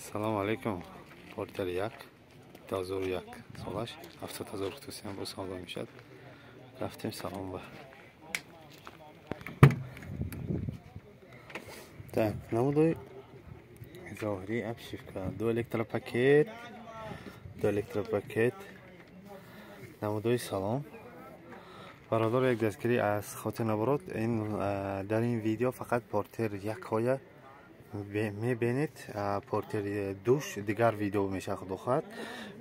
سلام علیکم. پورتر یک 2001 سالش 70,000 توسی هم با سودا میشد. رفتیم سلام با так نمودوی ظاهری اب شیفت کرد دو الکتروپاکت نمودوی سلام برادر یک دستگیری از خاطر نبرد این در این ویدیو فقط پورتر یک های میبینید پورتر دوش دیگر ویدیو میشه خود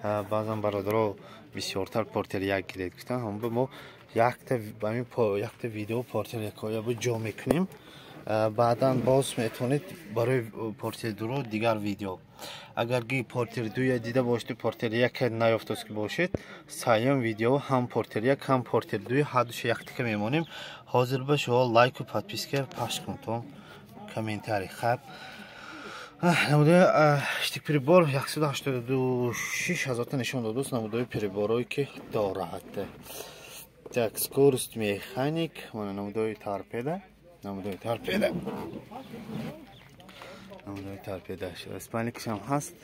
بعضا برادرها بسیارتر پورتر یک گیرید گفتن هم به ما یک تا ویدیو پورتر یک های با جا میکنیم بعدا باز میتونید برای پورتر دو رو دیگر ویدیو اگر گی پورتر دوی دیده باشید پورتر یک نیافتست که باشید سایم ویدیو هم پورتر یک هم پورتر دوی هر دوش یک تیکه میمونیم حاضر باش و لایک و подписка پخش کنید комментарий хаб намудои штик прибор 186,000 та нишон додааст намудои приборое ки дорад так скорость механик мана намудои торпеда спальникш ҳам ҳаст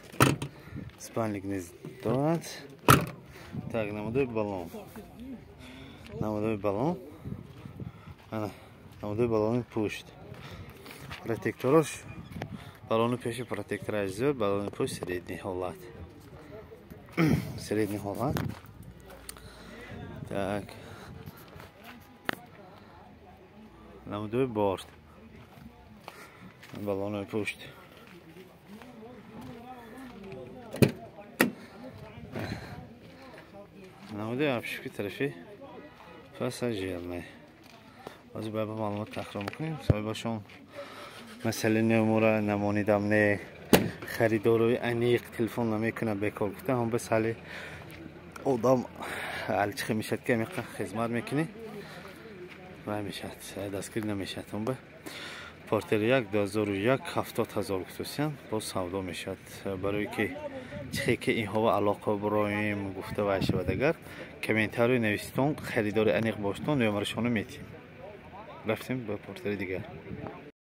спальник низ дорад так намудои баллон ана намудои баллони пушт протекторош баллони пеши протектора зиёд баллони пушт средний ҳолат так намудои борт баллони пушт намудои обшивки тарафи пассажирный ҳозир ба маълумот тақрор мекунем соҳибашон масъалаи умура намонидам не харидорои аниқ телефон намекунад бекор гуфта ҳам бас ҳали одам ҳалчӣ мешад ки амиқа хизмат мекунӣ ва мешад дастгирӣ намешад ҳам ба портер 2001 70,000 гуфтусиям боз савдо мешад барои ки чихе ки инҳо алоқа броим гуфта ва шавад агар комментарий навистон харидори аниқ боштон номерашоно метим рафтем ба портери дигар